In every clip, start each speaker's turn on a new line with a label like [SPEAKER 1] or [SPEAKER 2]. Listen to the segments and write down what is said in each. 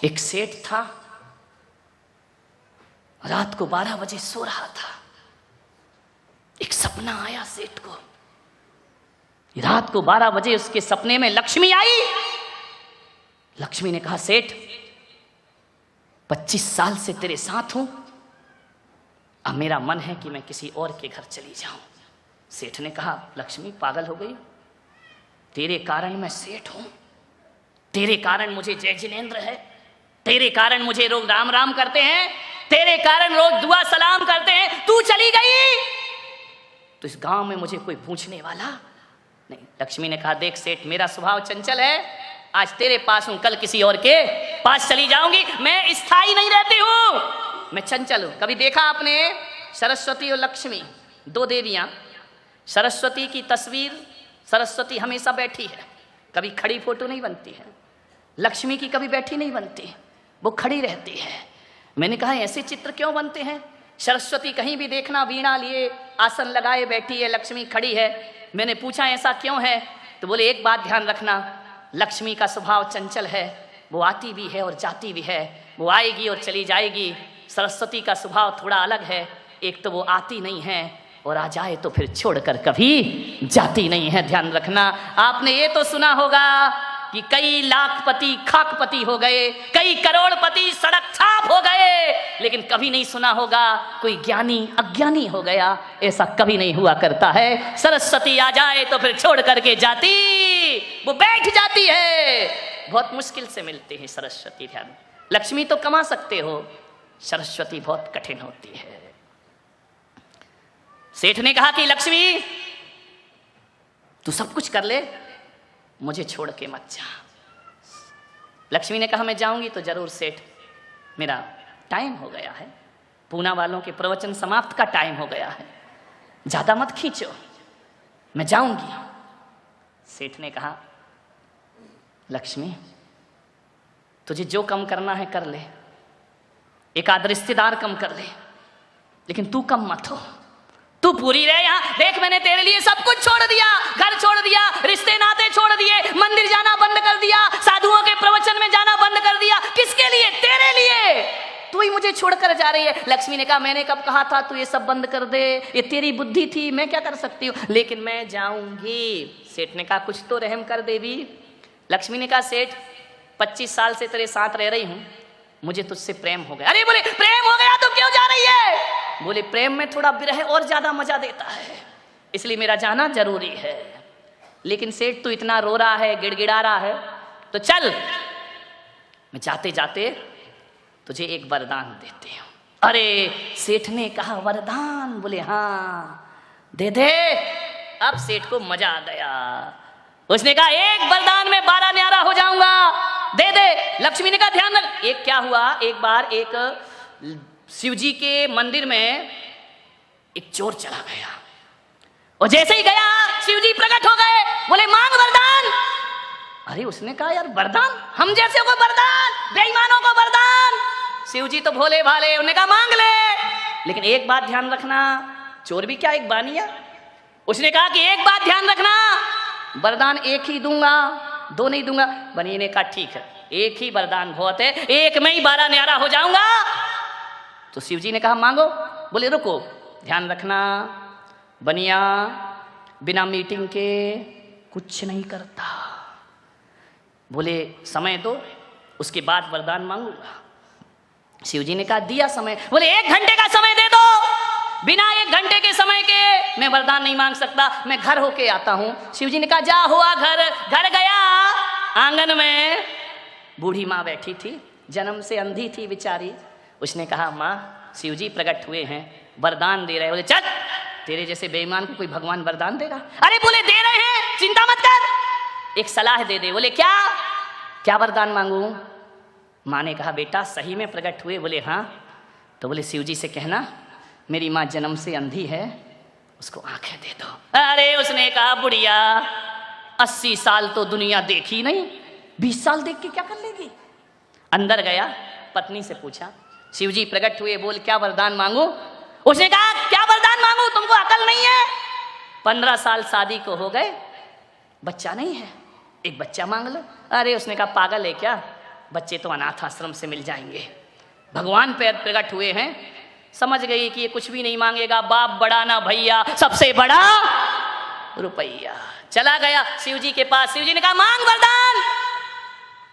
[SPEAKER 1] एक सेठ था, रात को 12 बजे सो रहा था। एक सपना आया सेठ को। रात को 12 बजे उसके सपने में लक्ष्मी आई। लक्ष्मी ने कहा, सेठ 25 साल से तेरे साथ हूं, अब मेरा मन है कि मैं किसी और के घर चली जाऊं। सेठ ने कहा, लक्ष्मी पागल हो गई, तेरे कारण मैं सेठ हूं, तेरे कारण मुझे जय जिनेंद्र है, तेरे कारण मुझे लोग राम राम करते हैं, तेरे कारण रोज दुआ सलाम करते हैं, तू चली गई तो इस गांव में मुझे कोई पूछने वाला नहीं। लक्ष्मी ने कहा, देख सेठ, मेरा स्वभाव चंचल है, आज तेरे पास हूं, कल किसी और के पास चली जाऊंगी। मैं स्थायी नहीं रहती हूं, मैं चंचल हूं। कभी देखा आपने सरस्वती और लक्ष्मी, दो देवियां, सरस्वती की तस्वीर, सरस्वती हमेशा बैठी है, कभी खड़ी फोटो नहीं बनती है। लक्ष्मी की कभी बैठी नहीं बनती, वो खड़ी रहती है। मैंने कहा, ऐसे चित्र क्यों बनते हैं? सरस्वती कहीं भी देखना वीणा लिए आसन लगाए बैठी है, लक्ष्मी खड़ी है। मैंने पूछा ऐसा क्यों है? तो बोले, एक बात ध्यान रखना, लक्ष्मी का स्वभाव चंचल है, वो आती भी है और जाती भी है, वो आएगी और चली जाएगी। सरस्वती का स्वभाव थोड़ा अलग है, एक तो वो आती नहीं है और आ जाए तो फिर छोड़कर कभी जाती नहीं है। ध्यान रखना। आपने ये तो सुना होगा कि कई लाखपति खाकपति हो गए, कई करोड़पति सड़क छाप हो गए, लेकिन कभी नहीं सुना होगा कोई ज्ञानी अज्ञानी हो गया। ऐसा कभी नहीं हुआ करता है। सरस्वती आ जाए तो फिर छोड़ करके जाती, वो बैठ जाती है। बहुत मुश्किल से मिलते हैं सरस्वती। ध्यान, लक्ष्मी तो कमा सकते हो, सरस्वती बहुत कठिन होती है। सेठ ने कहा कि लक्ष्मी, तू सब कुछ कर ले, मुझे छोड़ के मत जा। लक्ष्मी ने कहा, मैं जाऊंगी तो जरूर सेठ, मेरा टाइम हो गया है, पूना वालों के प्रवचन समाप्त का टाइम हो गया है, ज्यादा मत खींचो, मैं जाऊंगी। सेठ ने कहा, लक्ष्मी तुझे जो कम करना है कर ले, एक आध रिश्तेदार कम कर ले, लेकिन तू कम मत हो, तू पूरी रहे यहाँ। देख, मैंने तेरे लिए सब कुछ छोड़ दिया, घर छोड़ दिया, रिश्ते नाते छोड़ दिए, मंदिर जाना बंद कर दिया, साधुओं के प्रवचन में जाना बंद कर दिया। किसके लिए? तेरे लिए। तू ही मुझे छोड़कर जा रही है। लक्ष्मी ने कहा, मैंने कब कहा था तू ये सब बंद कर दे? ये तेरी बुद्धि थी, मैं क्या कर सकती हूँ, लेकिन मैं जाऊंगी। सेठ ने कहा, कुछ तो रहम कर देवी। लक्ष्मी ने कहा, सेठ 25 साल से तेरे साथ रह रही हूँ, मुझे तुझसे प्रेम हो गया। अरे बोले, प्रेम हो गया तो क्यों जा रही है? बोले, प्रेम में थोड़ा विरह और ज्यादा मजा देता है, इसलिए मेरा जाना जरूरी है। लेकिन सेठ तू इतना रो रहा है, गिड़गिड़ा रहा है, तो चल, मैं जाते जाते तुझे एक वरदान देती हूं। अरे सेठ ने कहा, वरदान? बोले, हाँ दे दे। अब सेठ को मजा आ गया। उसने कहा, एक वरदान में 12 न्यारा हो जाऊंगा, दे दे। लक्ष्मी ने कहा, ध्यान रख। एक क्या हुआ, एक बार एक शिव जी के मंदिर में एक चोर चला गया, और जैसे ही गया शिव जी प्रकट हो गए। बोले, मांग वरदान। अरे उसने कहा, यार वरदान? हम जैसे को वरदान, बेईमानों को वरदान? शिव जी तो भोले भाले, उन्होंने कहा मांग ले, लेकिन एक बात ध्यान रखना। चोर भी क्या एक बानिया? उसने कहा कि एक बात ध्यान रखना, वरदान एक ही दूंगा, दो नहीं दूंगा। बनिए ने कहा, ठीक है, एक ही वरदान बहुत है, एक में ही 12 न्यारा हो जाऊंगा। तो शिव जी ने कहा, मांगो। बोले, रुको, ध्यान रखना, बनिया बिना मीटिंग के कुछ नहीं करता। बोले, समय दो, उसके बाद वरदान मांगूंगा। शिव जी ने कहा, दिया समय। बोले, 1 घंटे का समय दे दो, बिना 1 घंटे के समय के मैं वरदान नहीं मांग सकता, मैं घर होके आता हूं। शिव जी ने कहा, जा हुआ घर। घर गया, आंगन में बूढ़ी माँ बैठी थी, जन्म से अंधी थी बेचारी। उसने कहा, माँ शिव जी प्रकट हुए हैं, वरदान दे रहे। बोले, चल, तेरे जैसे बेईमान को कोई भगवान वरदान देगा? अरे बोले, दे रहे हैं, चिंता मत कर, एक सलाह दे दे। बोले, क्या? क्या वरदान मांगू? माँ ने कहा, बेटा सही में प्रकट हुए? बोले, हाँ। तो बोले, शिव जी से कहना मेरी माँ जन्म से अंधी है, उसको आंखें दे दो। अरे उसने कहा, बुढ़िया 80 साल तो दुनिया देखी नहीं, 20 साल देख के क्या कर लेगी? अंदर गया, पत्नी से पूछा, शिव जी प्रकट हुए, बोल क्या वरदान मांगू? उसने कहा, क्या वरदान मांगू, तुमको अकल नहीं है? 15 साल शादी को हो गए, बच्चा नहीं है, एक बच्चा मांग लो। अरे उसने कहा, पागल है क्या, बच्चे तो अनाथ आश्रम से मिल जाएंगे। भगवान पे प्रकट हुए हैं, समझ गई कि ये कुछ भी नहीं मांगेगा, बाप बड़ा ना भैया, सबसे बड़ा रुपया। चला गया शिव जी के पास। शिव जी ने कहा मांग वरदान।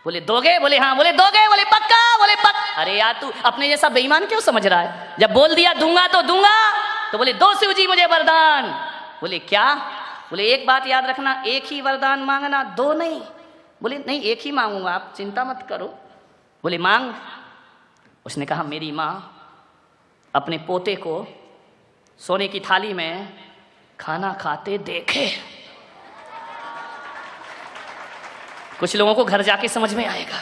[SPEAKER 1] बोले दोगे? बोले हाँ। बोले दोगे? बोले पक्का? बोले पक्का। अरे यार तू अपने जैसा बेईमान क्यों समझ रहा है? जब बोल दिया दूंगा तो दूंगा। तो बोले दो शिव जी मुझे वरदान। बोले क्या? बोले एक बात याद रखना, एक ही वरदान मांगना, दो नहीं। बोले नहीं एक ही मांगूंगा, आप चिंता मत करो। बोले मांग। उसने कहा मेरी माँ अपने पोते को सोने की थाली में खाना खाते देखे। कुछ लोगों को घर जाके समझ में आएगा।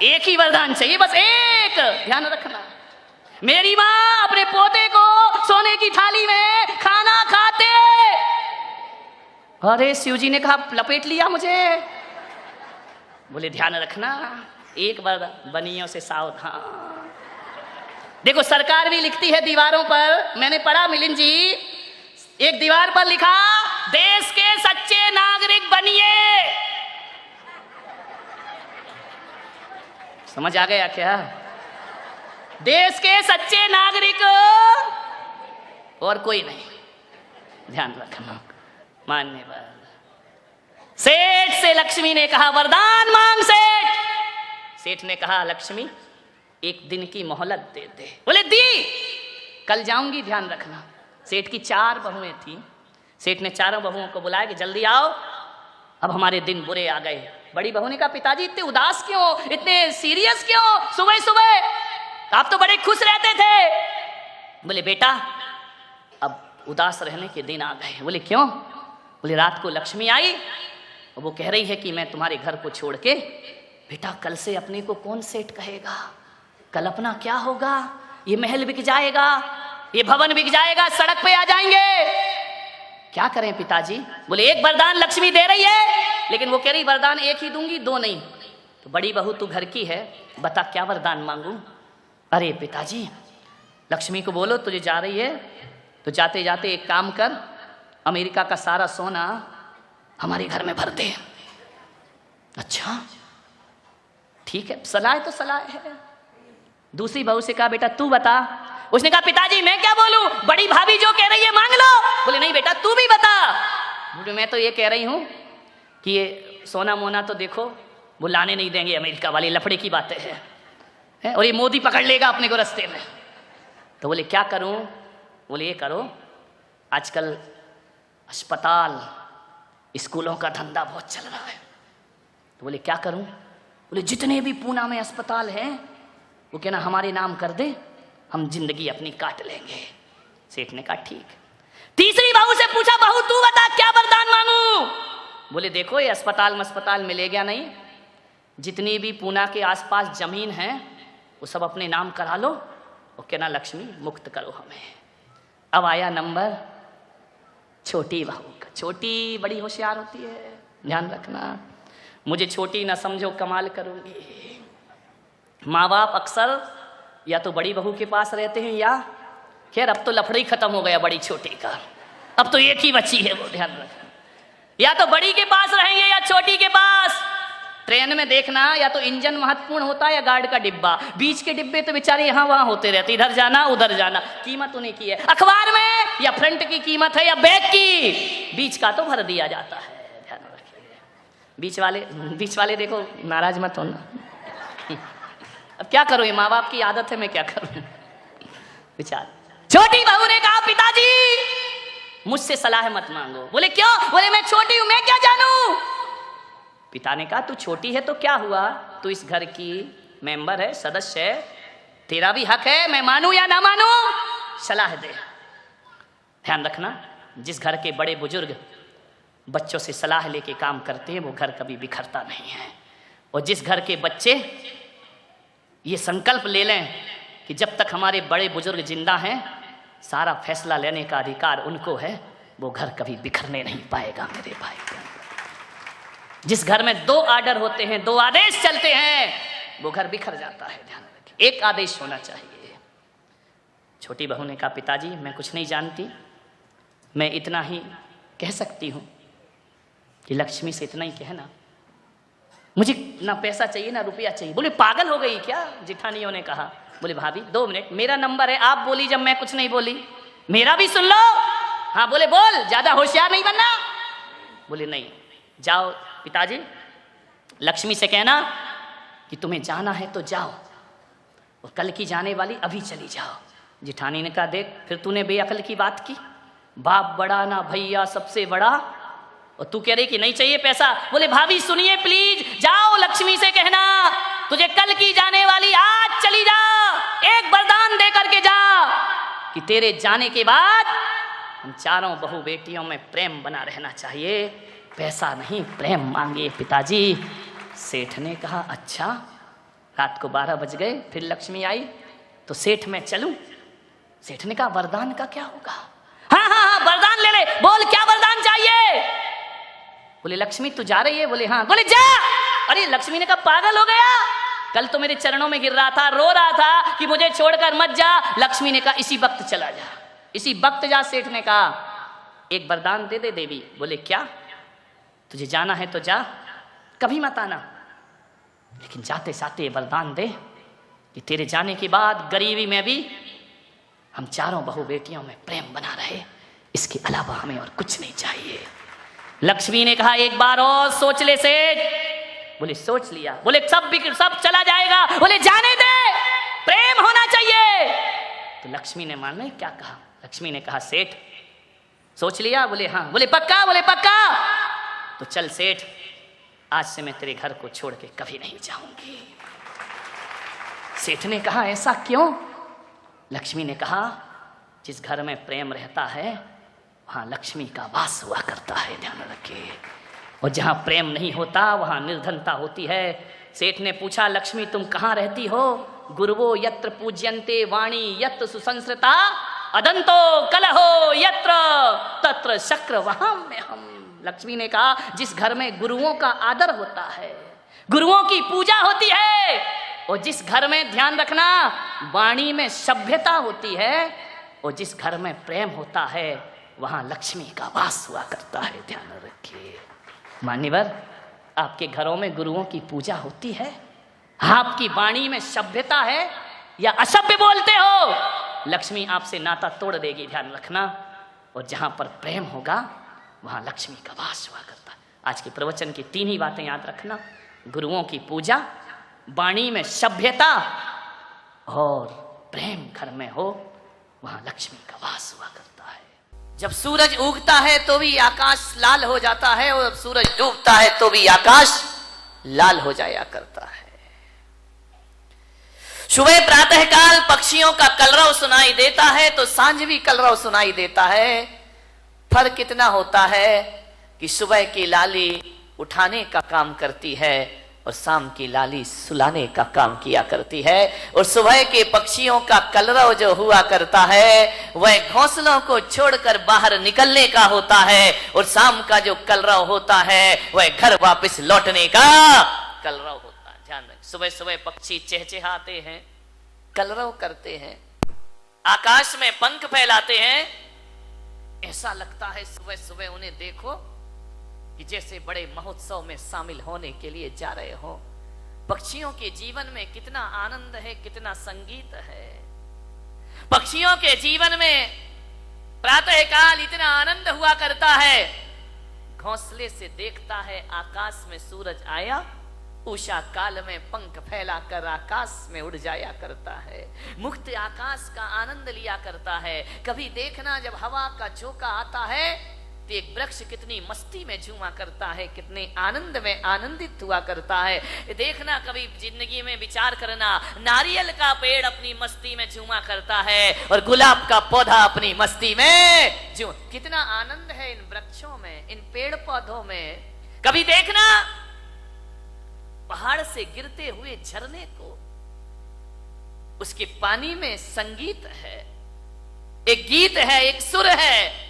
[SPEAKER 1] एक ही वरदान चाहिए, बस एक, ध्यान रखना। मेरी माँ अपने पोते को सोने की थाली में खाना खाते। अरे शिव जी ने कहा लपेट लिया मुझे। बोले ध्यान रखना, एक वरदान, बनियों से सावधान। देखो सरकार भी लिखती है दीवारों पर, मैंने पढ़ा मिलिंद जी, एक दीवार पर लिखा देश के सच्चे नागरिक बनिए। समझ आ गया क्या? देश के सच्चे नागरिक और कोई नहीं, ध्यान रखना। मान्यवर सेठ से लक्ष्मी ने कहा वरदान मांग सेठ। सेठ ने कहा लक्ष्मी एक दिन की मोहलत दे दे। बोले दी, कल जाऊंगी, ध्यान रखना। सेठ की 4 बहुएं थी। सेठ ने चारों बहुओं को बुलाया कि जल्दी आओ, अब हमारे दिन बुरे आ गए। बड़ी बहू ने कहा पिताजी इतने उदास क्यों, इतने सीरियस क्यों सुबह सुबह, आप तो बड़े खुश रहते थे। बोले बेटा अब उदास रहने के दिन आ गए। बोले क्यों? बोले रात को लक्ष्मी आई और वो कह रही है कि मैं तुम्हारे घर को छोड़ के, बेटा कल से अपने को कौन सेठ कहेगा, कल अपना क्या होगा, ये महल बिक जाएगा, ये भवन बिक जाएगा, सड़क पे आ जाएंगे, क्या करें पिताजी? बोले एक वरदान लक्ष्मी दे रही है, लेकिन वो कह रही वरदान एक ही दूंगी, दो नहीं। तो बड़ी बहू तू घर की है, बता क्या वरदान मांगू? अरे पिताजी लक्ष्मी को बोलो तुझे जा रही है तो जाते जाते एक काम कर, अमेरिका का सारा सोना हमारे घर में भर दे। अच्छा ठीक है, सलाह तो सलाह है। दूसरी बहू से कहा बेटा तू बता। उसने कहा पिताजी मैं क्या बोलूं, बड़ी भाभी जो कह रही है मांग लो। बोले नहीं बेटा तू भी बता। बोले मैं तो ये कह रही हूं कि ये सोना मोना तो देखो वो लाने नहीं देंगे अमेरिका वाले, लफड़े की बातें हैं, और ये मोदी पकड़ लेगा अपने को रास्ते में। तो बोले क्या करूं? बोले ये करो, आजकल अस्पताल स्कूलों का धंधा बहुत चल रहा है। तो बोले क्या करूं? बोले जितने भी पूना में अस्पताल हैं वो कहना हमारे नाम कर दे, हम जिंदगी अपनी काट लेंगे। सेठ ने कहा ठीक। तीसरी बहू से पूछा बहू तू बता क्या वरदान मांगू? बोले देखो ये अस्पताल मिलेगा नहीं, जितनी भी पूना के आसपास जमीन है वो सब अपने नाम करा लो और कहना लक्ष्मी मुक्त करो हमें। अब आया नंबर छोटी बहू का। छोटी बड़ी होशियार होती है, ध्यान रखना, मुझे छोटी ना समझो कमाल करूंगी। माँ बाप अक्सर या तो बड़ी बहू के पास रहते हैं या खैर अब तो लफड़ा ही खत्म हो गया बड़ी छोटी का, अब तो एक ही बची है वो, ध्यान रखना, या तो बड़ी के पास रहेंगे या छोटी के पास। ट्रेन में देखना या तो इंजन महत्वपूर्ण होता है या गार्ड का डिब्बा, बीच के डिब्बे तो बेचारे यहाँ वहाँ होते रहते, इधर जाना उधर जाना, कीमत उन्हीं की है। अखबार में या फ्रंट की कीमत है या बैक की, बीच का तो भर दिया जाता है, ध्यान रखिए। बीच वाले देखो नाराज मत होना। अब क्या करो, ये माँ बाप की आदत है, मैं क्या करूं विचार। छोटी बहू ने कहा पिताजी मुझसे सलाह मत मांगो। बोले क्यों? बोले मैं छोटी हूं, मैं क्या जानूं। पिता ने कहा तू छोटी है तो क्या हुआ, तू इस घर की मेंबर है, सदस्य है, तेरा भी हक है, मैं मानूं या ना मानूं, सलाह दे। ध्यान रखना, जिस घर के बड़े बुजुर्ग बच्चों से सलाह लेके काम करते हैं वो घर कभी बिखरता नहीं है। और जिस घर के बच्चे ये संकल्प ले लें कि जब तक हमारे बड़े बुजुर्ग जिंदा हैं सारा फैसला लेने का अधिकार उनको है, वो घर कभी बिखरने नहीं पाएगा मेरे भाई। जिस घर में 2 आर्डर होते हैं, 2 आदेश चलते हैं, वो घर बिखर जाता है, ध्यान रखिए, एक आदेश होना चाहिए। छोटी बहू ने कहा पिताजी मैं कुछ नहीं जानती, मैं इतना ही कह सकती हूँ कि लक्ष्मी से इतना ही कहना मुझे ना पैसा चाहिए ना रुपया चाहिए। बोले पागल हो गई क्या? जिठानियों ने कहा। बोले भाभी 2 मिनट, मेरा नंबर है, आप बोली जब मैं कुछ नहीं बोली, मेरा भी सुन लो। हाँ बोले बोल, ज्यादा होशियार नहीं बनना। बोले नहीं, जाओ पिताजी, लक्ष्मी से कहना कि तुम्हें जाना है तो जाओ, और कल की जाने वाली अभी चली जाओ। जिठानी ने कहा देख फिर तूने बेअकल की बात की, बाप बड़ा ना भैया सबसे बड़ा, और तू कह रही कि नहीं चाहिए पैसा। बोले भाभी सुनिए प्लीज, जाओ लक्ष्मी से कहना तुझे कल की जाने वाली आज चली जा, एक वरदान दे करके जा कि तेरे जाने के बाद हम चारों बहू बेटियों में प्रेम बना रहना चाहिए, पैसा नहीं प्रेम मांगे पिताजी। सेठ ने कहा अच्छा। रात को 12 बज गए, फिर लक्ष्मी आई तो सेठ मैं चलूं? सेठ ने कहा वरदान का क्या होगा? हाँ हाँ हाँ वरदान ले ले, बोल क्या वरदान चाहिए? बोले लक्ष्मी तू जा रही है? बोले हाँ। बोले जा। अरे लक्ष्मी ने कहा पागल हो गया, कल तो मेरे चरणों में गिर रहा था, रो रहा था कि मुझे छोड़कर मत जा। लक्ष्मी ने कहा इसी वक्त चला जा, इसी वक्त जा। सेठ ने कहा एक वरदान दे दे देवी। बोले क्या? तुझे जाना है तो जा, कभी मत आना, लेकिन जाते जाते वरदान दे कि तेरे जाने के बाद गरीबी में भी हम चारों बहू बेटियों में प्रेम बना रहे, इसके अलावा हमें और कुछ नहीं चाहिए। लक्ष्मी ने कहा एक बार और सोच ले सेठ। बोले सोच लिया। बोले सब चला जाएगा। बोले जाने दे, प्रेम होना चाहिए। तो लक्ष्मी ने मालूम क्या कहा? लक्ष्मी ने कहा सेठ सोच लिया? बोले हाँ। बोले पक्का? बोले पक्का। तो चल सेठ, आज से मैं तेरे घर को छोड़ के कभी नहीं जाऊंगी। सेठ ने कहा ऐसा क्यों? लक्ष्मी ने कहा जिस घर में प्रेम रहता है वहां लक्ष्मी का वास हुआ करता है, ध्यान रखिए, और जहां प्रेम नहीं होता वहां निर्धनता होती है। सेठ ने पूछा लक्ष्मी तुम कहां रहती हो? गुरुवो यत्र पूज्यन्ते वाणी यत्र सुसंस्कृता अदंतो कलहो यत्र तत्र शक्र वहां में हम। लक्ष्मी ने कहा जिस घर में गुरुओं का आदर होता है, गुरुओं की पूजा होती है, और जिस घर में ध्यान रखना वाणी में सभ्यता होती है, और जिस घर में प्रेम होता है वहां लक्ष्मी का वास हुआ करता है, ध्यान रखिए। मान्यवर आपके घरों में गुरुओं की पूजा होती है, आपकी वाणी में सभ्यता है या असभ्य बोलते हो, लक्ष्मी आपसे नाता तोड़ देगी, ध्यान रखना। और जहां पर प्रेम होगा वहां लक्ष्मी का वास हुआ करता है। आज के प्रवचन की 3 ही बातें याद रखना, गुरुओं की पूजा, वाणी में सभ्यता और प्रेम घर में हो वहां लक्ष्मी का वास हुआ करता है। जब सूरज उगता है तो भी आकाश लाल हो जाता है, और जब सूरज डूबता है तो भी आकाश लाल हो जाया करता है। सुबह प्रातः काल पक्षियों का कलरव सुनाई देता है तो सांझ भी कलरव सुनाई देता है। फर्क कितना होता है कि सुबह की लाली उठाने का काम करती है और शाम की लाली सुलाने का काम किया करती है। और सुबह के पक्षियों का कलरव जो हुआ करता है वह घोंसलों को छोड़कर बाहर निकलने का होता है, और शाम का जो कलरव होता है वह घर वापस लौटने का कलरव होता है। ध्यान रखें, सुबह सुबह पक्षी चहचहाते हैं, कलरव करते हैं, आकाश में पंख फैलाते हैं, ऐसा लगता है सुबह सुबह उन्हें देखो कि जैसे बड़े महोत्सव में शामिल होने के लिए जा रहे हो। पक्षियों के जीवन में कितना आनंद है, कितना संगीत है। पक्षियों के जीवन में प्रातः काल इतना आनंद हुआ करता है, घोंसले से देखता है आकाश में सूरज आया, उषा काल में पंख फैलाकर आकाश में उड़ जाया करता है, मुक्त आकाश का आनंद लिया करता है। कभी देखना जब हवा का झोंका आता है तो एक वृक्ष कितनी मस्ती में झूमा करता है, कितने आनंद में आनंदित हुआ करता है। देखना कभी जिंदगी में विचार करना, नारियल का पेड़ अपनी मस्ती में झूमा करता है और गुलाब का पौधा अपनी मस्ती में झूम, कितना आनंद है इन वृक्षों में, इन पेड़ पौधों में। कभी देखना पहाड़ से गिरते हुए झरने को, उसके पानी में संगीत है, एक गीत है, एक सुर है,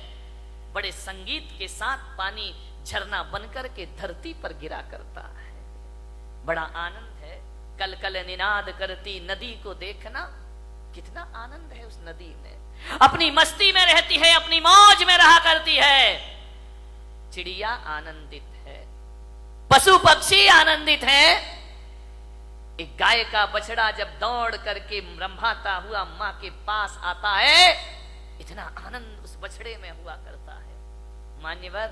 [SPEAKER 1] बड़े संगीत के साथ पानी झरना बनकर के धरती पर गिरा करता है, बड़ा आनंद है। कल कल निनाद करती नदी को देखना, कितना आनंद है उस नदी में, अपनी मस्ती में रहती है, अपनी मौज में रहा करती है। चिड़िया आनंदित है, पशु पक्षी आनंदित हैं। एक गाय का बछड़ा जब दौड़ करके रंभाता हुआ मां के पास आता है, इतना आनंद उस बछड़े में हुआ करता है। मान्यवर,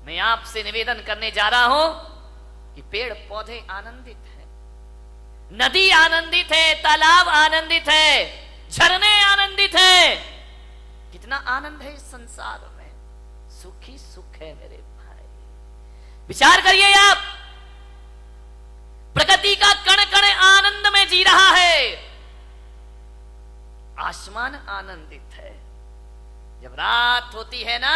[SPEAKER 1] मैं आपसे निवेदन करने जा रहा हूं कि पेड़ पौधे आनंदित हैं, नदी आनंदित है, तालाब आनंदित है, झरने आनंदित हैं। कितना आनंद है इस संसार में, सुख ही सुख है मेरे भाई। विचार करिए आप, प्रकृति का कण कण आनंद में जी रहा है। आसमान आनंदित है। जब रात होती है ना,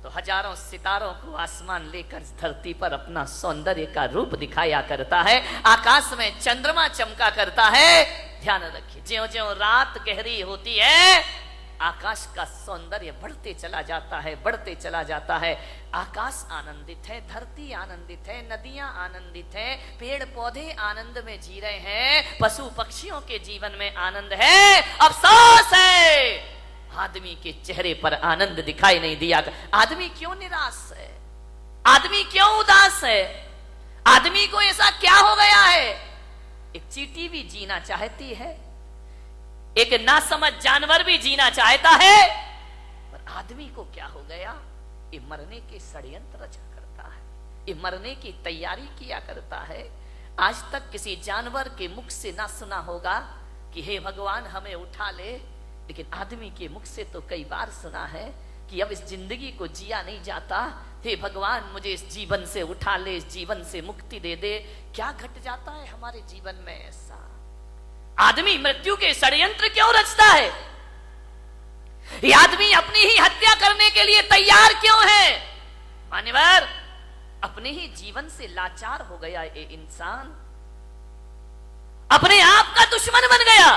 [SPEAKER 1] तो हजारों सितारों को आसमान लेकर धरती पर अपना सौंदर्य का रूप दिखाया करता है। आकाश में चंद्रमा चमका करता है। ध्यान रखिए, ज्यों ज्यों रात गहरी होती है, आकाश का सौंदर्य बढ़ते चला जाता है, बढ़ते चला जाता है। आकाश आनंदित है, धरती आनंदित है, नदियां आनंदित है, पेड़ पौधे आनंद में जी रहे हैं, पशु पक्षियों के जीवन में आनंद है। अफसोस है आदमी के चेहरे पर आनंद दिखाई नहीं दिया। आदमी क्यों निराश है? आदमी क्यों उदास है? आदमी को ऐसा क्या हो गया है? एक चींटी भी जीना चाहती है, एक नासमझ जानवर भी जीना चाहता है, पर आदमी को क्या हो गया? ये मरने के षड्यंत्र रचा करता है, ये मरने की तैयारी किया करता है। आज तक किसी जानवर के मुख से ना सुना होगा कि हे भगवान हमें उठा ले, लेकिन आदमी के मुख से तो कई बार सुना है कि अब इस जिंदगी को जिया नहीं जाता, हे भगवान मुझे इस जीवन से उठा ले, इस जीवन से मुक्ति दे दे। क्या घट जाता है हमारे जीवन में ऐसा? आदमी मृत्यु के षड्यंत्र क्यों रचता है? ये आदमी अपनी ही हत्या करने के लिए तैयार क्यों है? मान्यवर, अपने ही जीवन से लाचार हो गया ये इंसान, अपने आप का दुश्मन बन गया।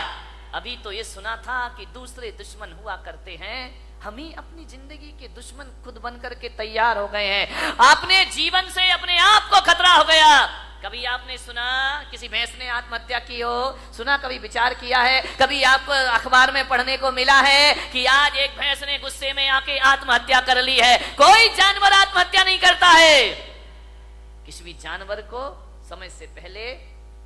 [SPEAKER 1] अभी तो ये सुना था कि दूसरे दुश्मन हुआ करते हैं, हम ही अपनी जिंदगी के दुश्मन खुद बनकर के तैयार हो गए हैं। आपने जीवन से अपने आप को खतरा हो गया। कभी आपने सुना किसी भैंस ने आत्महत्या की हो? सुना? कभी विचार किया है? कभी आप अखबार में पढ़ने को मिला है कि आज एक भैंस ने गुस्से में आके आत्महत्या कर ली है? कोई जानवर आत्महत्या नहीं करता है। किसी भी जानवर को समय से पहले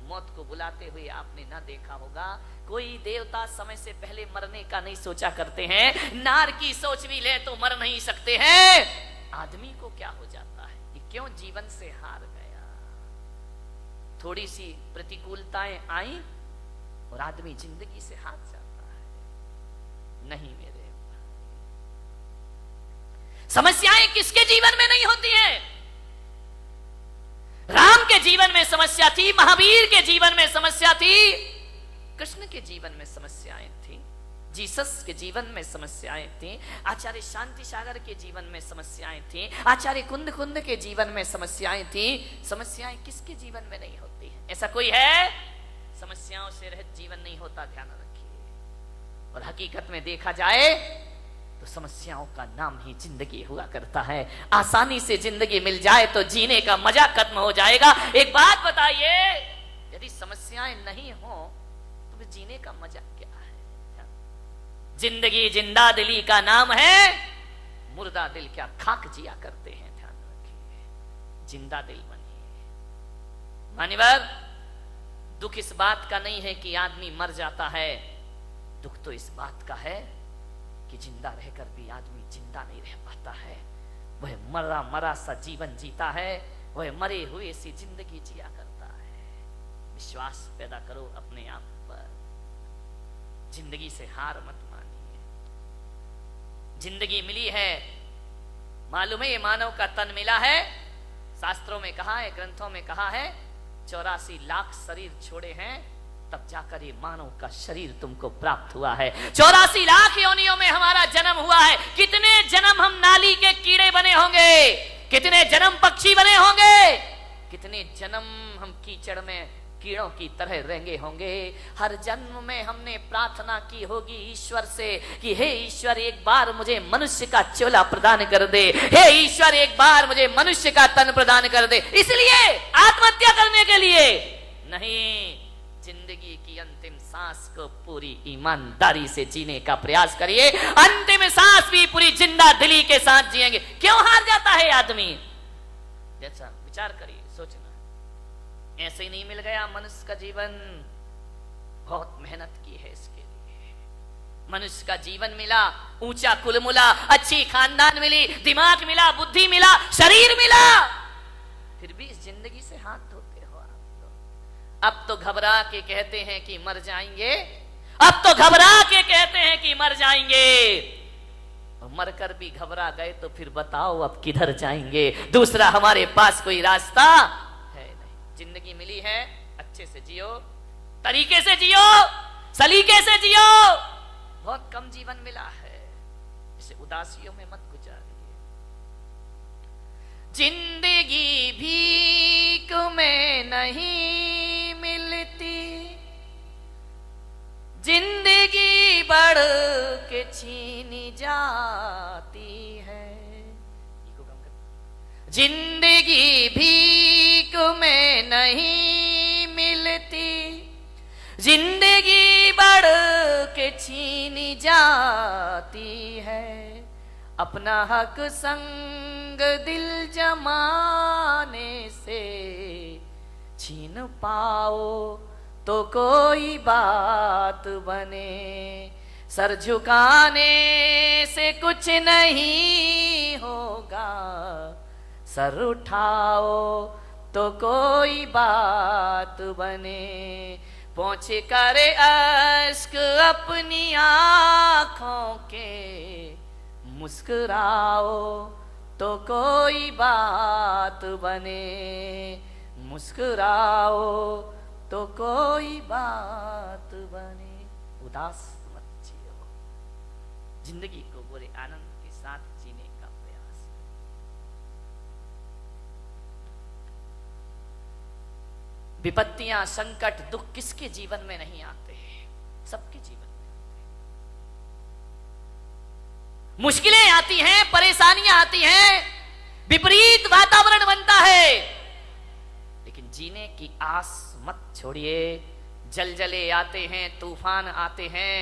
[SPEAKER 1] मौत को बुलाते हुए आपने ना देखा होगा। कोई देवता समय से पहले मरने का नहीं सोचा करते हैं। नार की सोच भी ले तो मर नहीं सकते हैं। आदमी को क्या हो जाता है? कि क्यों जीवन से हार गया? थोड़ी सी प्रतिकूलताएं आई और आदमी जिंदगी से हार जाता है। नहीं मेरे, समस्याएं किसके जीवन में नहीं होती हैं? राम के जीवन में समस्या थी, महावीर के जीवन में समस्या थी, कृष्ण के जीवन में समस्याएं थी, जीसस के जीवन में समस्याएं थी, आचार्य शांति सागर के जीवन में समस्याएं थी, आचार्य कुंद कुंद के जीवन में समस्याएं थी। समस्याएं किसके जीवन में नहीं होती है? ऐसा कोई है? समस्याओं से रहित जीवन नहीं होता, ध्यान रखिए। और हकीकत में देखा जाए तो समस्याओं का नाम ही जिंदगी हुआ करता है। आसानी से जिंदगी मिल जाए तो जीने का मजा खत्म हो जाएगा। एक बात बताइए, यदि समस्याएं नहीं हो तो फिर जीने का मजा क्या है? जिंदगी जिंदा दिली का नाम है, मुर्दा दिल क्या खाक जिया करते हैं। ध्यान रखिए, जिंदा दिल बनिए। मान्यवर, दुख इस बात का नहीं है कि आदमी मर जाता है, दुख तो इस बात का है कि जिंदा रहकर भी आदमी जिंदा नहीं रह पाता है। वह मरा मरा सा जीवन जीता है, वह मरे हुए सी जिंदगी जिया करता है। विश्वास पैदा करो अपने आप पर, जिंदगी से हार मत मानिए। जिंदगी मिली है, मालूम है ये मानव का तन मिला है। शास्त्रों में कहा है, ग्रंथों में कहा है, 84 लाख शरीर छोड़े हैं तब जाकर ये मानव का शरीर तुमको प्राप्त हुआ है। 84 लाख योनियों में हमारा जन्म हुआ है। कितने जन्म हम नाली के कीड़े बने होंगे, कितने जन्म पक्षी बने होंगे, कितने जन्म हम कीचड़ में कीड़ों की तरह रहेंगे होंगे। हर जन्म में हमने प्रार्थना की होगी ईश्वर से कि हे ईश्वर एक बार मुझे मनुष्य का चोला प्रदान कर दे, हे ईश्वर एक बार मुझे मनुष्य का तन प्रदान कर दे। इसलिए आत्महत्या करने के लिए नहीं, जिंदगी की अंतिम सांस को पूरी ईमानदारी से जीने का प्रयास करिए। अंतिम सांस भी पूरी जिंदा दिली के साथ जिएंगे। क्यों हार जाता है आदमी? जैसा विचार करिए, सोचना। ऐसे ही नहीं मिल गया मनुष्य का जीवन, बहुत मेहनत की है इसके लिए। मनुष्य का जीवन मिला, ऊंचा कुल मिला, अच्छी खानदान मिली, दिमाग मिला, बुद्धि मिला, शरीर मिला, फिर भी इस जिंदगी से हाथ धोते हो आप। अब तो घबरा के कहते हैं कि मर जाएंगे, अब तो घबरा के कहते हैं कि मर जाएंगे, और मरकर भी घबरा गए तो फिर बताओ अब किधर जाएंगे? दूसरा हमारे पास कोई रास्ता है नहीं। जिंदगी मिली है, अच्छे से जियो, तरीके से जियो, सलीके से जियो। बहुत कम जीवन मिला है, इसे उदासियों में मत गुजारिए। जिंदगी भीख में नहीं मिलती, जिंदगी बढ़ के छीनी जाती है। जिंदगी भीख में नहीं मिलती, जिंदगी बढ़ के छीनी जाती है। अपना हक संग दिल जमाने से छीन पाओ तो कोई बात बने। सर झुकाने से कुछ नहीं होगा, सर उठाओ तो कोई बात बने। पोंछे करे अश्क अपनी आंखों के, मुस्कुराओ तो कोई बात बने। मुस्कुराओ तो कोई बात बने। उदास मत जियो, जिंदगी को पूरे आनंद के साथ जीने का प्रयास। विपत्तियां, संकट, दुख किसके जीवन में नहीं आते? सबके जीवन में आते हैं। मुश्किलें आती हैं, परेशानियां आती हैं, विपरीत वातावरण बनता है, लेकिन जीने की आस मत छोड़िए। जलजले आते हैं, तूफान आते हैं,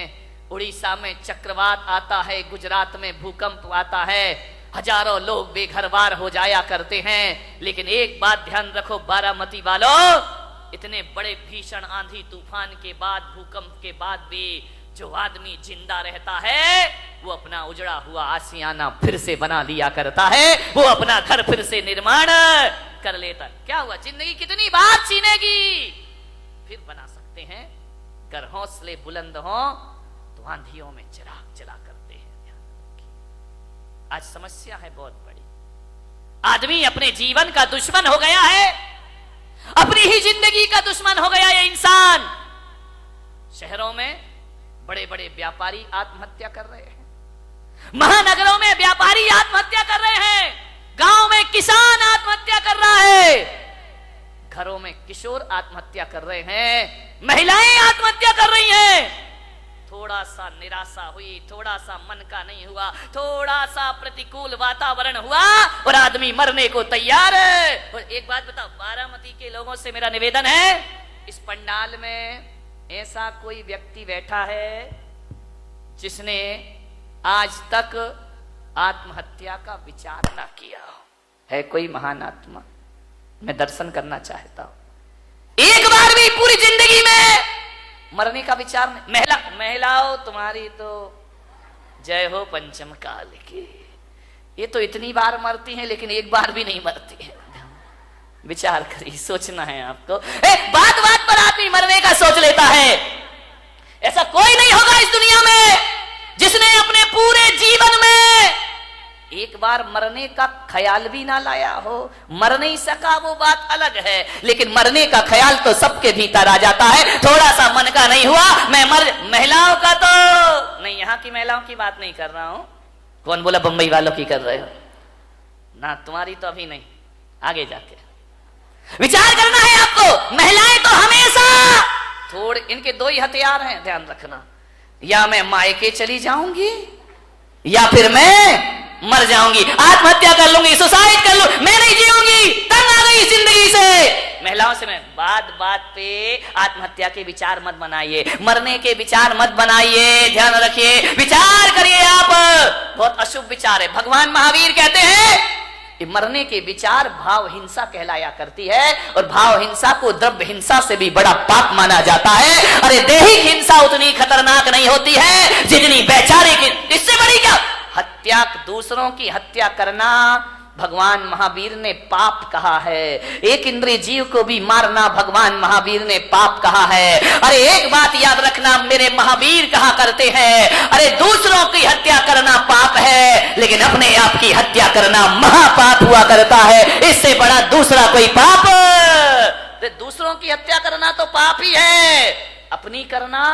[SPEAKER 1] उड़ीसा में चक्रवात आता है, गुजरात में भूकंप आता है, हजारों लोग बेघरबार हो जाया करते हैं। लेकिन एक बात ध्यान रखो बारामती वालों, इतने बड़े भीषण आंधी तूफान के बाद, भूकंप के बाद भी जो आदमी जिंदा रहता है, वो अपना उजड़ा हुआ आशियाना फिर से बना लिया करता है, वो अपना घर फिर से निर्माण कर लेता। क्या हुआ? जिंदगी कितनी बार छीनेगी, फिर बना सकते हैं। अगर हौसले बुलंद हो तो आंधियों में चिराग जला करते हैं। ध्यान रखिए, आज समस्या है बहुत बड़ी। आदमी अपने जीवन का दुश्मन हो गया है, अपनी ही जिंदगी का दुश्मन हो गया ये इंसान। शहरों में बड़े बड़े व्यापारी आत्महत्या कर रहे हैं, महानगरों में व्यापारी आत्महत्या कर रहे हैं, गांव में किसान आत्महत्या कर रहा है, घरों में किशोर आत्महत्या कर रहे हैं, महिलाएं आत्महत्या कर रही हैं। थोड़ा सा निराशा हुई, थोड़ा सा मन का नहीं हुआ, थोड़ा सा प्रतिकूल वातावरण हुआ और आदमी मरने को तैयार है। और एक बात बताओ, बारामती के लोगों से मेरा निवेदन है, इस पंडाल में ऐसा कोई व्यक्ति बैठा है जिसने आज तक आत्महत्या का विचार ना किया हो? है कोई महान आत्मा? मैं दर्शन करना चाहता हूं। एक बार भी पूरी जिंदगी में मरने का विचार नहीं। महिलाओं तुम्हारी तो जय हो पंचम काल की, ये तो इतनी बार मरती हैं लेकिन एक बार भी नहीं मरती है। विचार करिए, सोचना है आपको। बात बात पर आदमी मरने का सोच लेता है। ऐसा कोई नहीं होगा इस दुनिया में जिसने अपने पूरे जीवन में एक बार मरने का ख्याल भी ना लाया हो। मर नहीं सका वो बात अलग है, लेकिन मरने का ख्याल तो सबके भीतर आ जाता है। थोड़ा सा मन का नहीं हुआ, मैं महिलाओं का तो नहीं, यहाँ की महिलाओं की बात नहीं कर रहा हूं। कौन बोला बंबई वालों की कर रहे हो ना? तुम्हारी तो अभी नहीं, आगे जाके विचार करना है आपको। महिलाएं तो हमेशा थोड़े, इनके दो ही हथियार हैं, ध्यान रखना। या मैं मायके चली जाऊंगी या फिर मैं मर जाऊंगी, आत्महत्या कर लूंगी, सुसाइड कर लूं, मैं नहीं जीऊंगी, तंग आ गई जिंदगी से। महिलाओं से मैं बात बात पे आत्महत्या के विचार मत बनाइए, मरने के विचार मत बनाइए। ध्यान रखिए, विचार करिए आप। बहुत अशुभ विचार है। भगवान महावीर कहते हैं मरने के विचार भाव हिंसा कहलाया करती है, और भाव हिंसा को द्रव्य हिंसा से भी बड़ा पाप माना जाता है। अरे दैहिक हिंसा उतनी खतरनाक नहीं होती है जितनी वैचारिक, इससे बड़ी क्या हत्या, दूसरों की हत्या करना भगवान महावीर ने पाप कहा है। एक इंद्रिय जीव को भी मारना भगवान महावीर ने पाप कहा है। अरे एक बात याद रखना, मेरे महावीर कहा करते हैं, अरे दूसरों की हत्या करना पाप है, लेकिन अपने आप की हत्या करना महापाप हुआ करता है। इससे बड़ा दूसरा कोई पाप, दूसरों की हत्या करना तो पाप ही है, अपनी करना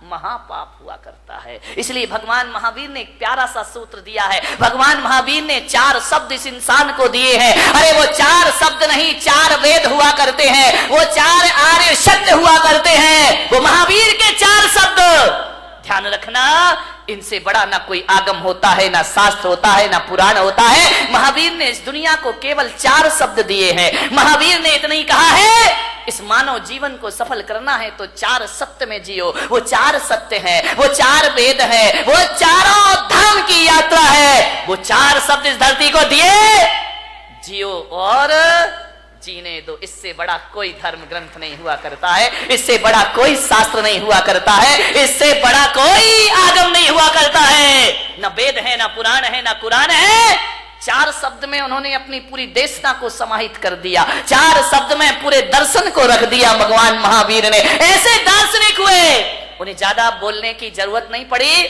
[SPEAKER 1] महापाप हुआ करता है। इसलिए भगवान महावीर ने एक प्यारा सा सूत्र दिया है। भगवान महावीर ने 4 शब्द इस इंसान को दिए हैं। अरे वो 4 शब्द नहीं, 4 वेद हुआ करते हैं, वो 4 आर्य सत्य हुआ करते हैं, वो महावीर के 4 शब्द। ध्यान रखना, इनसे बड़ा ना कोई आगम होता है, ना शास्त्र होता है, ना पुराण होता है। महावीर ने इस दुनिया को केवल 4 शब्द दिए हैं। महावीर ने इतना ही कहा है, इस मानव जीवन को सफल करना है तो 4 सत्य में जियो। वो 4 सत्य हैं, वो 4 वेद हैं, वो चारों धाम की यात्रा है। वो 4 शब्द इस धरती को दिए, जियो और जीने दो। इससे बड़ा कोई धर्म ग्रंथ नहीं हुआ करता है, इससे बड़ा कोई शास्त्र नहीं हुआ करता है, इससे बड़ा कोई आगम नहीं हुआ करता है। न वेद है, ना पुराण है, ना कुरान है। 4 शब्द में उन्होंने अपनी पूरी देशना को समाहित कर दिया। 4 शब्द में पूरे दर्शन को रख दिया भगवान महावीर ने। ऐसे दार्शनिक हुए, उन्हें ज्यादा बोलने की जरूरत नहीं पड़ी।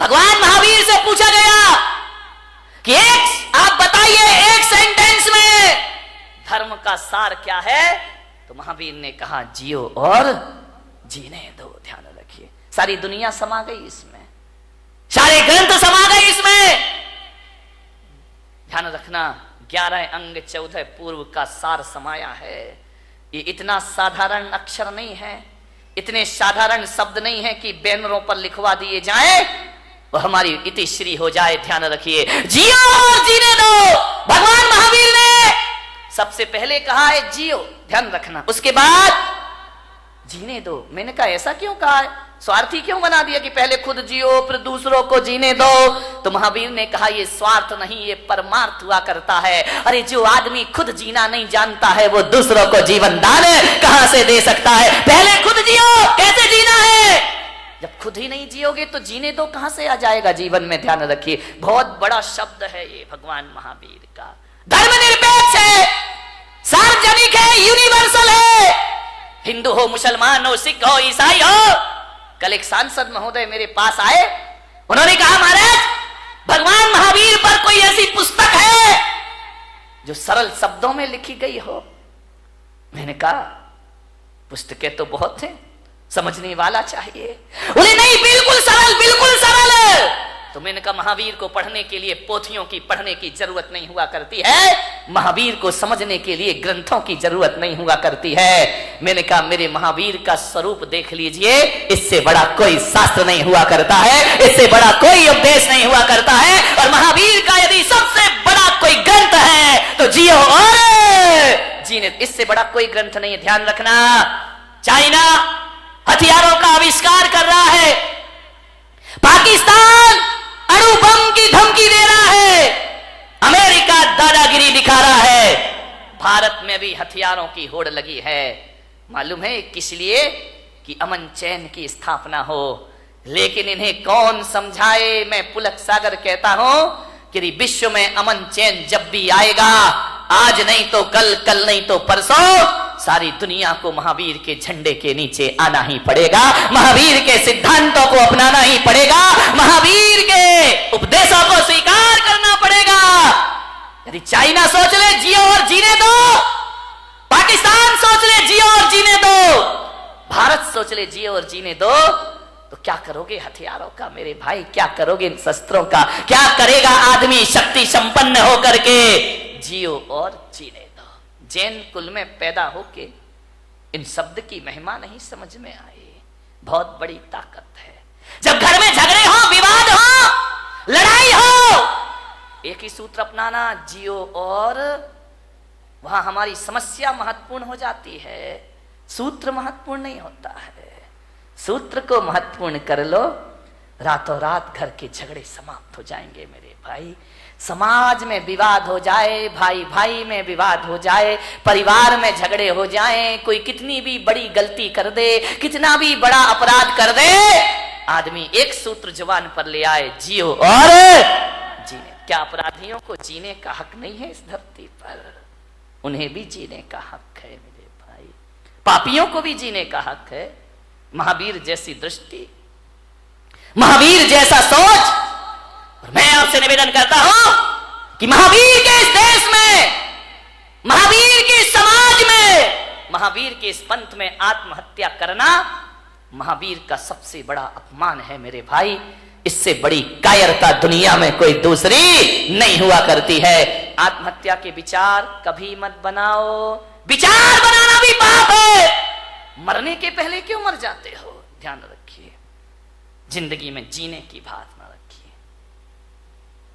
[SPEAKER 1] भगवान महावीर से पूछा गया कि आप बताइए एक सेंटेंस में धर्म का सार क्या है, तो महावीर ने कहा जियो और जीने दो। ध्यान रखिए, सारी दुनिया समा गई इसमें, सारे ग्रंथ समा गए इसमें। ध्यान रखना, 11 अंग 14 पूर्व का सार समाया है। ये इतना साधारण अक्षर नहीं है, इतने साधारण शब्द नहीं है कि बैनरों पर लिखवा दिए जाएं वो हमारी इतिश्री हो जाए। ध्यान रखिए, जियो और जीने दो। भगवान महावीर ने सबसे पहले कहा है जियो, ध्यान रखना, उसके बाद जीने दो। मैंने कहा ऐसा क्यों कहा है, स्वार्थी क्यों बना दिया कि पहले खुद जियो फिर दूसरों को जीने दो। तो महावीर ने कहा ये स्वार्थ नहीं, ये परमार्थ हुआ करता है। अरे जो आदमी खुद जीना नहीं जानता है वो दूसरों को जीवन दान कहां से दे सकता है। पहले खुद जियो, कैसे जीना है। जब खुद ही नहीं जियोगे तो जीने दो कहां से आ जाएगा जीवन में। ध्यान रखिए, बहुत बड़ा शब्द है ये भगवान महावीर का। धर्मनिरपेक्ष है, सार्वजनिक है, यूनिवर्सल है। हिंदू हो, मुसलमान हो, सिख हो, ईसाई हो। कल एक सांसद महोदय मेरे पास आए, उन्होंने कहा महाराज भगवान महावीर पर कोई ऐसी पुस्तक है जो सरल शब्दों में लिखी गई हो। मैंने कहा पुस्तकें तो बहुत हैं, समझने वाला चाहिए। बोले नहीं, बिल्कुल सरल, बिल्कुल सरल। तो मैंने कहा महावीर को पढ़ने के लिए पोथियों की पढ़ने की जरूरत नहीं हुआ करती है, महावीर को समझने के लिए ग्रंथों की जरूरत नहीं हुआ करती है। मैंने कहा मेरे महावीर का स्वरूप देख लीजिए, इससे बड़ा कोई शास्त्र नहीं हुआ करता है, इससे बड़ा कोई उपदेश नहीं हुआ करता है। और महावीर का यदि सबसे बड़ा कोई ग्रंथ है तो जियो और जीने, इससे बड़ा कोई ग्रंथ नहीं है। ध्यान रखना, चाइना हथियारों का आविष्कार कर रहा है, पाकिस्तान अणु बम की धमकी दे रहा है, अमेरिका दादागिरी दिखा रहा है, भारत में भी हथियारों की होड़ लगी है। मालूम है किस लिए? कि अमन चैन की स्थापना हो। लेकिन इन्हें कौन समझाए। मैं पुलक सागर कहता हूं कि विश्व में अमन चैन जब भी आएगा, आज नहीं तो कल, कल नहीं तो परसों, सारी दुनिया को महावीर के झंडे के नीचे आना ही पड़ेगा, महावीर के सिद्धांतों को अपनाना ही पड़ेगा, महावीर के उपदेशों को स्वीकार करना पड़ेगा। यदि चाइना सोच ले जियो और जीने दो, पाकिस्तान सोच ले जियो और जीने दो, भारत सोच ले जियो और जीने दो, तो क्या करोगे हथियारों का मेरे भाई, क्या करोगे इन शस्त्रों का? क्या करेगा आदमी शक्ति संपन्न होकर के? जियो और जीने दो। जैन कुल में पैदा होके इन शब्द की महिमा नहीं समझ में आई। बहुत बड़ी ताकत है। जब घर में झगड़े हो, विवाद हो, लड़ाई हो, एक ही सूत्र अपनाना, जियो और, वहां हमारी समस्या महत्वपूर्ण हो जाती है, सूत्र महत्वपूर्ण नहीं होता है। सूत्र को महत्वपूर्ण कर लो, रातों रात घर के झगड़े समाप्त हो जाएंगे मेरे भाई। समाज में विवाद हो जाए, भाई भाई में विवाद हो जाए, परिवार में झगड़े हो जाएं, कोई कितनी भी बड़ी गलती कर दे, कितना भी बड़ा अपराध कर दे, आदमी एक सूत्र जुबान पर ले आए, जियो और जीने। क्या अपराधियों को जीने का हक नहीं है इस धरती पर? उन्हें भी जीने का हक है मेरे भाई, पापियों को भी जीने का हक है। महावीर जैसी दृष्टि, महावीर जैसा सोच। और मैं आपसे निवेदन करता हूं कि महावीर के इस देश में, महावीर के इस समाज में, महावीर के इस पंथ में आत्महत्या करना महावीर का सबसे बड़ा अपमान है मेरे भाई। इससे बड़ी कायरता दुनिया में कोई दूसरी नहीं हुआ करती है। आत्महत्या के विचार कभी मत बनाओ, विचार बनाना भी पाप है। मरने के पहले क्यों मर जाते हो? ध्यान रखिए, जिंदगी में जीने की बात ना रखिए।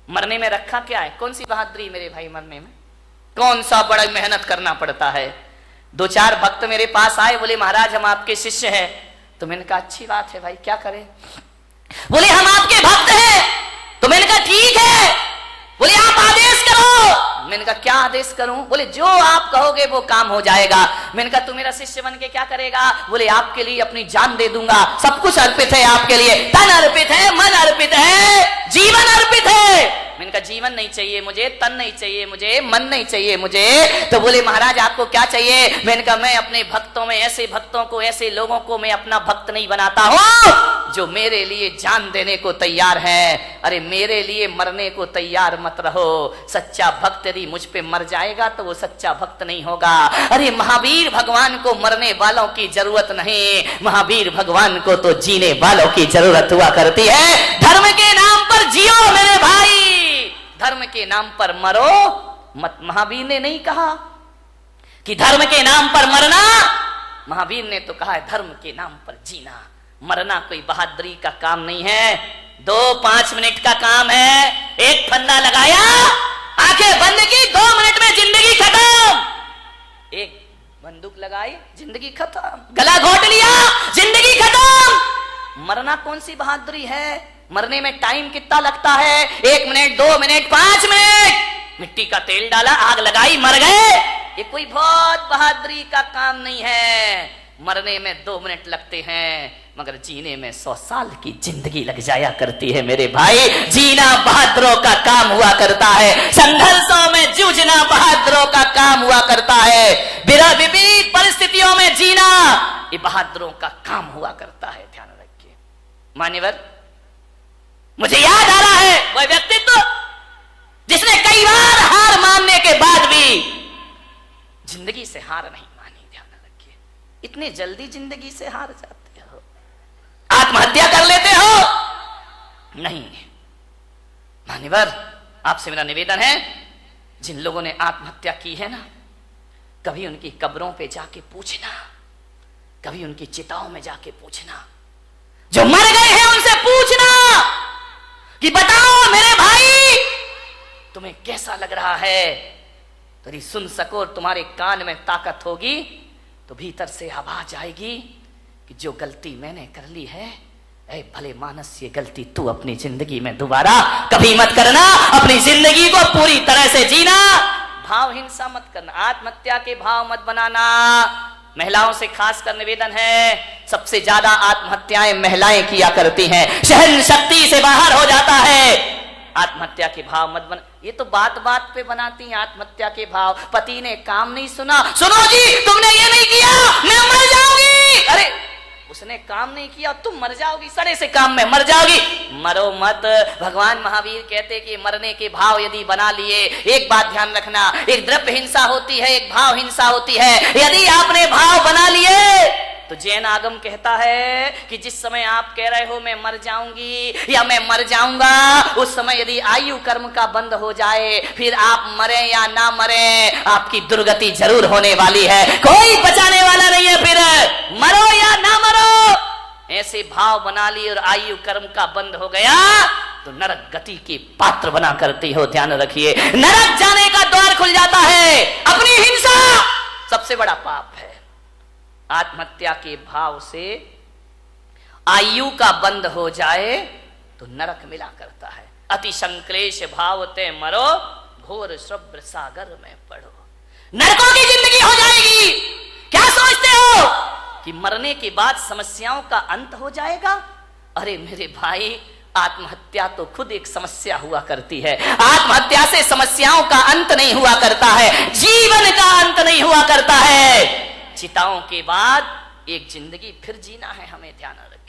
[SPEAKER 1] मरने में रखा क्या है? कौन सी बहादुरी मेरे भाई मरने में? कौन सा बड़ा मेहनत करना पड़ता है। दो चार भक्त मेरे पास आए, बोले महाराज हम आपके शिष्य हैं। तो मैंने कहा अच्छी बात है भाई, क्या करें? बोले हम आपके भक्त हैं। तो मैंने कहा ठीक है। बोले आप आदेश करो। मैंने कहा क्या आदेश करूं? बोले जो आप कहोगे वो काम हो जाएगा। मैंने कहा तू मेरा शिष्य बन के क्या करेगा? बोले आपके लिए अपनी जान दे दूंगा, सब कुछ अर्पित है आपके लिए, तन अर्पित है, मन अर्पित है, जीवन अर्पित है। मैंने कहा जीवन नहीं चाहिए मुझे, तन नहीं चाहिए मुझे, मन नहीं चाहिए मुझे। तो बोले महाराज आपको क्या चाहिए? मैंने कहा मैं अपने भक्तों में ऐसे भक्तों को, ऐसे लोगों को मैं अपना भक्त नहीं बनाता हूं जो मेरे लिए जान देने को तैयार है। अरे मेरे लिए मरने को तैयार मत रहो। सच्चा भक्त यदि मुझ पे मर जाएगा तो वो सच्चा भक्त नहीं होगा। अरे महावीर भगवान को मरने वालों की जरूरत नहीं, महावीर भगवान को तो जीने वालों की जरूरत हुआ करती है। धर्म के नाम पर जियो मेरे भाई, धर्म के नाम पर मरो मत। महावीर ने नहीं कहा कि धर्म के नाम पर मरना, महावीर ने तो कहा है धर्म के नाम पर जीना। मरना कोई बहादुरी का काम नहीं है, 2-5 मिनट का काम है। एक फंदा लगाया, आंखें बंद की, 2 मिनट में जिंदगी खत्म। एक बंदूक लगाई, जिंदगी खत्म। गला घोट लिया, जिंदगी खत्म। मरना कौन सी बहादुरी है? मरने में टाइम कितना लगता है? 1 मिनट, 2 मिनट, 5 मिनट। मिट्टी का तेल डाला, आग लगाई, मर गए। ये कोई बहुत बहादुरी का काम नहीं है। मरने में 2 मिनट लगते हैं, मगर जीने में 100 साल की जिंदगी लग जाया करती है मेरे भाई। जीना बहादुरों का काम हुआ करता है, संघर्षों में जूझना बहादुरों का काम हुआ करता है, विपरीत परिस्थितियों में जीना ये बहादुरों का काम हुआ करता है। ध्यान रखिए मान्यवर, मुझे याद आ रहा है वह व्यक्तित्व जिसने कई बार हार मानने के बाद भी जिंदगी से हार नहीं मानी। ध्यान रखिए, इतने जल्दी जिंदगी से हार जाते हो, आत्महत्या कर लेते हो? नहीं मान्यवर, आपसे मेरा निवेदन है, जिन लोगों ने आत्महत्या की है ना, कभी उनकी कब्रों पे जाके पूछना, कभी उनकी चिताओं में जाके पूछना, जो मर गए हैं उनसे पूछना कि बताओ मेरे भाई तुम्हें कैसा लग रहा है। यदि सुन सको और तुम्हारे कान में ताकत होगी तो भीतर से आवाज आएगी कि जो गलती मैंने कर ली है, ऐ भले मानस, ये गलती तू अपनी जिंदगी में दोबारा कभी मत करना। अपनी जिंदगी को पूरी तरह से जीना, भाव हिंसा मत करना, आत्महत्या के भाव मत बनाना। महिलाओं से खासकर निवेदन है, सबसे ज्यादा आत्महत्याएं महिलाएं किया करती हैं, सहन शक्ति से बाहर हो जाता है। आत्महत्या के भाव मत बना। ये तो बात बात पे बनाती हैं आत्महत्या के भाव। पति ने काम नहीं सुना, सुनो जी तुमने ये नहीं किया, मैं मर जाऊंगी। अरे उसने काम नहीं किया, तुम मर जाओगी, सड़े से काम में मर जाओगी। मरो मत। भगवान महावीर कहते कि मरने के भाव यदि बना लिए, एक बात ध्यान रखना, एक द्रव्य हिंसा होती है, एक भाव हिंसा होती है। यदि आपने भाव बना लिए तो जैन आगम कहता है कि जिस समय आप कह रहे हो मैं मर जाऊंगी या मैं मर जाऊंगा, उस समय यदि आयु कर्म का बंद हो जाए, फिर आप मरे या ना मरे, आपकी दुर्गति जरूर होने वाली है, कोई बचाने वाला नहीं है। फिर मरो या ना मरो, ऐसे भाव बना लिए और आयु कर्म का बंद हो गया तो नरक गति के पात्र बना करती हो। ध्यान रखिए, नरक जाने का द्वार खुल जाता है। अपनी हिंसा सबसे बड़ा पाप है। आत्महत्या के भाव से आयु का बंद हो जाए तो नरक मिला करता है। अति संक्लेश भाव ते मरो, घोर शुभ्र सागर में पड़ो। नरकों की जिंदगी हो जाएगी। क्या सोचते हो कि मरने के बाद समस्याओं का अंत हो जाएगा? अरे मेरे भाई, आत्महत्या तो खुद एक समस्या हुआ करती है। आत्महत्या से समस्याओं का अंत नहीं हुआ करता है, जीवन का अंत नहीं हुआ करता है। चिताओं के बाद एक जिंदगी फिर जीना है, हमें ध्यान रखना।